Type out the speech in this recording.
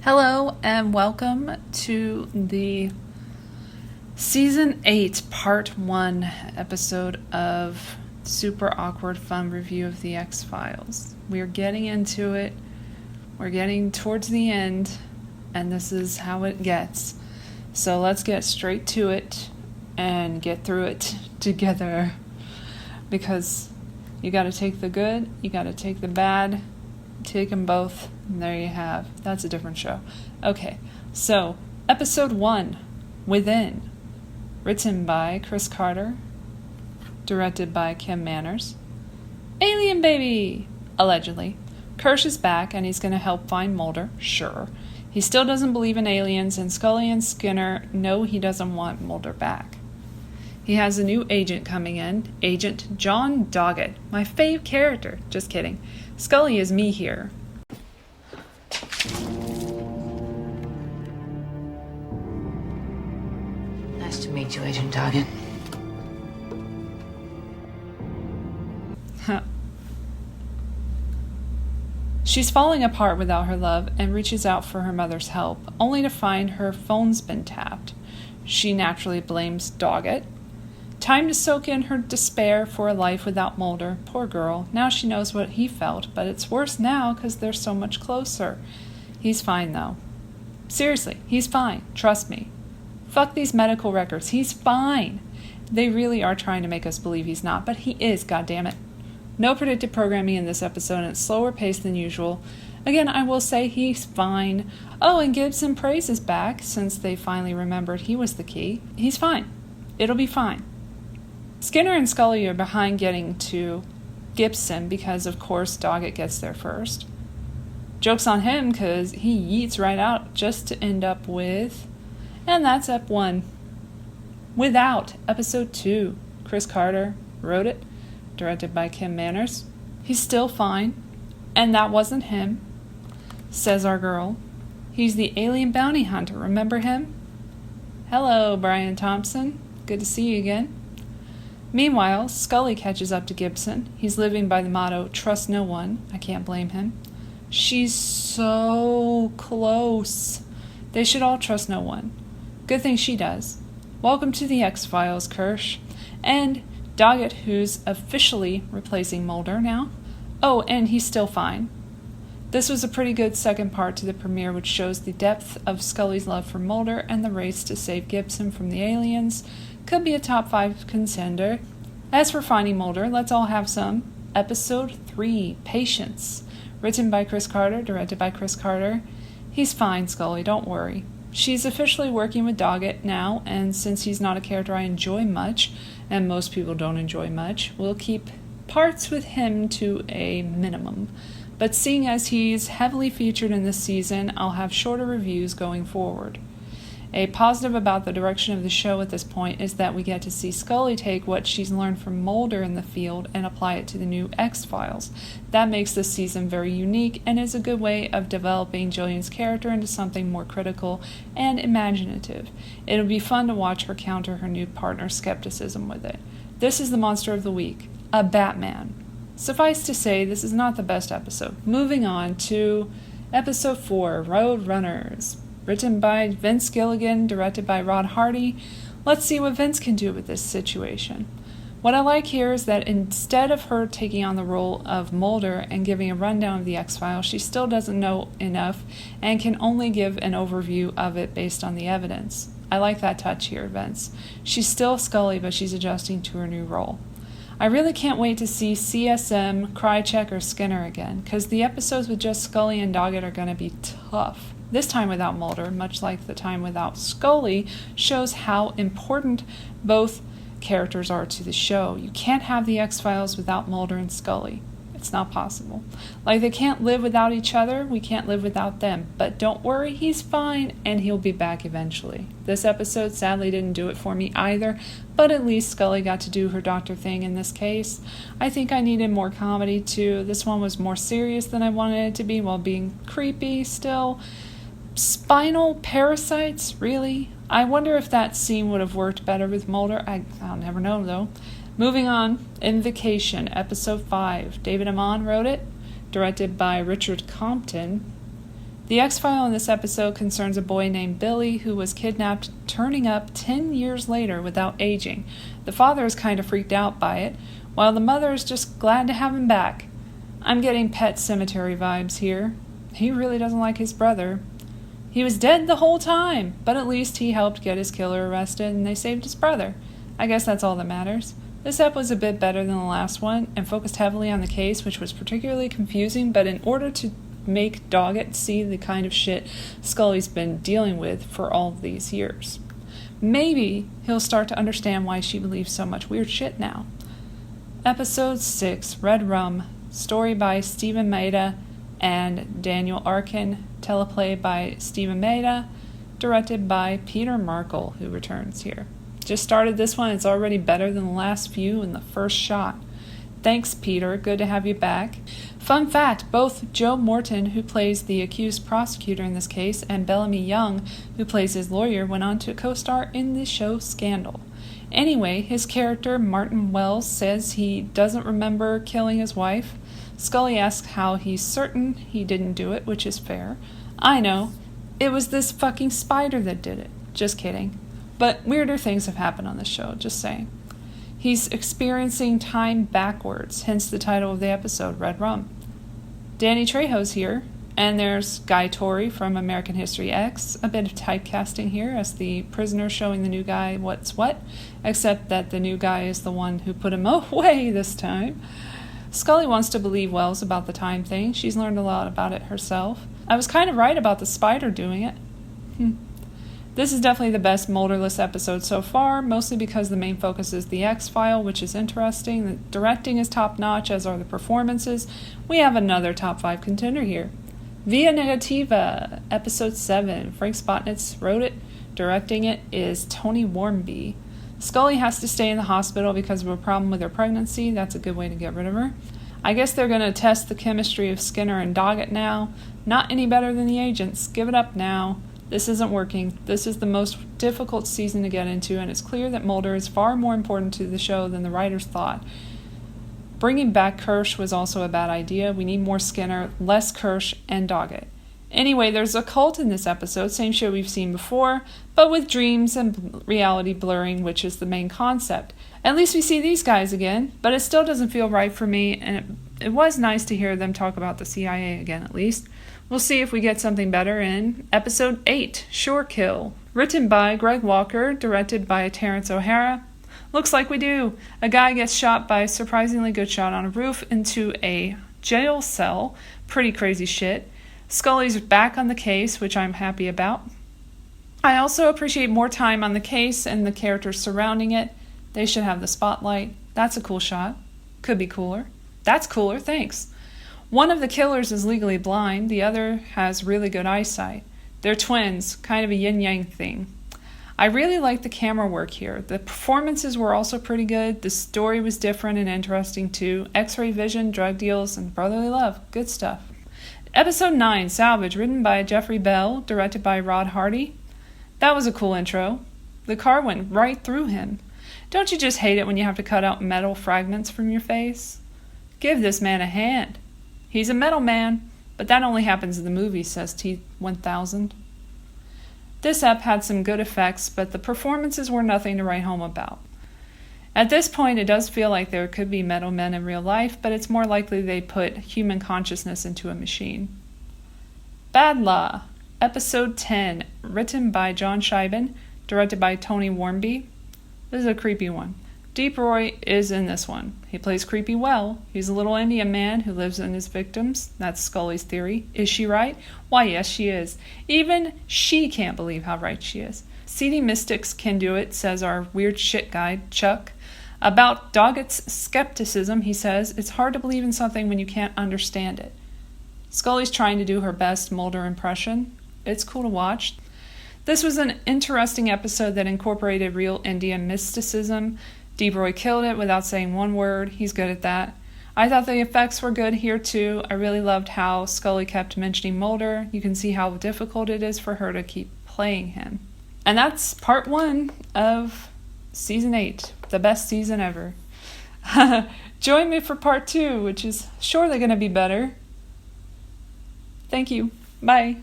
Hello and welcome to the Season 8 Part 1 episode of Super Awkward Fun Review of the X-Files. We're getting into it. We're getting towards the end, and this is how it gets. So let's get straight to it and get through it together. Because you gotta take the good, you gotta take the bad, take them both, and there you have. That's a different show. Okay, so episode 1, Within, written by Chris Carter, directed by Kim Manners. Alien baby! Allegedly. Kirsch is back and he's going to help find Mulder, sure. He still doesn't believe in aliens, and Scully and Skinner know he doesn't want Mulder back. He has a new agent coming in, Agent John Doggett, my fave character. Just kidding. Scully is me here. Nice to meet you, Agent Doggett. She's falling apart without her love and reaches out for her mother's help, only to find her phone's been tapped. She naturally blames Doggett. Time to soak in her despair for a life without Mulder. Poor girl. Now she knows what he felt, but it's worse now because they're so much closer. He's fine, though. Seriously, he's fine. Trust me. Fuck these medical records. He's fine. They really are trying to make us believe he's not, but he is, goddammit. No predictive programming in this episode, and it's slower paced than usual. Again, I will say he's fine. Oh, and Gibson Praise is back, since they finally remembered he was the key. He's fine. It'll be fine. Skinner and Scully are behind getting to Gibson because, of course, Doggett gets there first. Joke's on him because he yeets right out just to end up with... And that's Ep 1. Without, Episode 2. Chris Carter wrote it, directed by Kim Manners. He's still fine, and that wasn't him, says our girl. He's the alien bounty hunter, remember him? Hello, Brian Thompson. Good to see you again. Meanwhile, Scully catches up to Gibson. He's living by the motto, trust no one. I can't blame him. She's so close. They should all trust no one. Good thing she does. Welcome to the X-Files, Kirsch. And Doggett, who's officially replacing Mulder now. Oh, and he's still fine. This was a pretty good second part to the premiere, which shows the depth of Scully's love for Mulder and the race to save Gibson from the aliens. Could be a top 5 contender. As for finding Mulder, let's all have some. Episode 3, Patience. Written by Chris Carter, directed by Chris Carter. He's fine, Scully, don't worry. She's officially working with Doggett now, and since he's not a character I enjoy much, and most people don't enjoy much, we'll keep parts with him to a minimum. But seeing as he's heavily featured in this season, I'll have shorter reviews going forward. A positive about the direction of the show at this point is that we get to see Scully take what she's learned from Mulder in the field and apply it to the new X-Files. That makes this season very unique and is a good way of developing Jillian's character into something more critical and imaginative. It'll be fun to watch her counter her new partner's skepticism with it. This is the monster of the week, a Batman. Suffice to say, this is not the best episode. Moving on to Episode 4, Road Runners. Written by Vince Gilligan, directed by Rod Hardy. Let's see what Vince can do with this situation. What I like here is that instead of her taking on the role of Mulder and giving a rundown of the X-Files, she still doesn't know enough and can only give an overview of it based on the evidence. I like that touch here, Vince. She's still Scully, but she's adjusting to her new role. I really can't wait to see CSM, Krychek, or Skinner again, because the episodes with just Scully and Doggett are going to be tough. This time without Mulder, much like the time without Scully, shows how important both characters are to the show. You can't have the X-Files without Mulder and Scully. It's not possible. Like they can't live without each other, we can't live without them. But don't worry, he's fine, and he'll be back eventually. This episode sadly didn't do it for me either, but at least Scully got to do her doctor thing in this case. I think I needed more comedy too. This one was more serious than I wanted it to be while being creepy still. Spinal parasites? Really? I wonder if that scene would have worked better with Mulder. I'll never know, though. Moving on, Invocation, Episode 5. David Amon wrote it, directed by Richard Compton. The X-File in this episode concerns a boy named Billy who was kidnapped, turning up 10 years later without aging. The father is kind of freaked out by it, while the mother is just glad to have him back. I'm getting Pet Cemetery vibes here. He really doesn't like his brother. He was dead the whole time, but at least he helped get his killer arrested and they saved his brother. I guess that's all that matters. This ep was a bit better than the last one and focused heavily on the case, which was particularly confusing, but in order to make Doggett see the kind of shit Scully's been dealing with for all these years. Maybe he'll start to understand why she believes so much weird shit now. Episode 6, Red Rum, story by Stephen Maeda and Daniel Arkin, teleplay by Stephen Maeda, directed by Peter Markle, who returns here. Just started this one, it's already better than the last few in the first shot. Thanks, Peter. Good to have you back. Fun fact, both Joe Morton, who plays the accused prosecutor in this case, and Bellamy Young, who plays his lawyer, went on to co-star in the show Scandal. Anyway, his character, Martin Wells, says he doesn't remember killing his wife. Scully asks how he's certain he didn't do it, which is fair. I know. It was this fucking spider that did it. Just kidding. But weirder things have happened on this show, just saying. He's experiencing time backwards, hence the title of the episode, Red Rum. Danny Trejo's here, and there's Guy Torry from American History X. A bit of typecasting here as the prisoner showing the new guy what's what, except that the new guy is the one who put him away this time. Scully wants to believe Wells about the time thing. She's learned a lot about it herself. I was kind of right about the spider doing it. This is definitely the best Mulderless episode so far, mostly because the main focus is the X-File, which is interesting. The directing is top-notch, as are the performances. We have another top 5 contender here. Via Negativa, episode 7. Frank Spotnitz wrote it. Directing it is Tony Warmby. Scully has to stay in the hospital because of a problem with her pregnancy. That's a good way to get rid of her. I guess they're going to test the chemistry of Skinner and Doggett now. Not any better than the agents. Give it up now. This isn't working. This is the most difficult season to get into, and it's clear that Mulder is far more important to the show than the writers thought. Bringing back Kirsch was also a bad idea. We need more Skinner, less Kirsch, and Doggett. Anyway, there's a cult in this episode, same show we've seen before, but with dreams and reality blurring, which is the main concept. At least we see these guys again, but it still doesn't feel right for me, and it was nice to hear them talk about the CIA again, at least. We'll see if we get something better in Episode 8, Shore Kill. Written by Greg Walker, directed by Terrence O'Hara. Looks like we do. A guy gets shot by a surprisingly good shot on a roof into a jail cell. Pretty crazy shit. Scully's back on the case, which I'm happy about. I also appreciate more time on the case and the characters surrounding it. They should have the spotlight. That's a cool shot. Could be cooler. That's cooler, thanks. One of the killers is legally blind, the other has really good eyesight. They're twins, kind of a yin-yang thing. I really like the camera work here. The performances were also pretty good. The story was different and interesting too. X-ray vision, drug deals, and brotherly love. Good stuff. Episode 9, Salvage, written by Jeffrey Bell, directed by Rod Hardy. That was a cool intro. The car went right through him. Don't you just hate it when you have to cut out metal fragments from your face? Give this man a hand. He's a metal man, but that only happens in the movies, says T-1000. This ep had some good effects, but the performances were nothing to write home about. At this point, it does feel like there could be metal men in real life, but it's more likely they put human consciousness into a machine. Bad Law, Episode 10, written by John Scheiben, directed by Tony Warmby. This is a creepy one. Deep Roy is in this one. He plays creepy well. He's a little Indian man who lives in his victims. That's Scully's theory. Is she right? Why, yes, she is. Even she can't believe how right she is. Seedy mystics can do it, says our weird shit guy, Chuck. About Doggett's skepticism, he says, it's hard to believe in something when you can't understand it. Scully's trying to do her best Mulder impression. It's cool to watch. This was an interesting episode that incorporated real Indian mysticism. DeBroy killed it without saying one word. He's good at that. I thought the effects were good here too. I really loved how Scully kept mentioning Mulder. You can see how difficult it is for her to keep playing him. And that's part 1 of Season 8, the best season ever. Join me for part 2, which is surely going to be better. Thank you. Bye.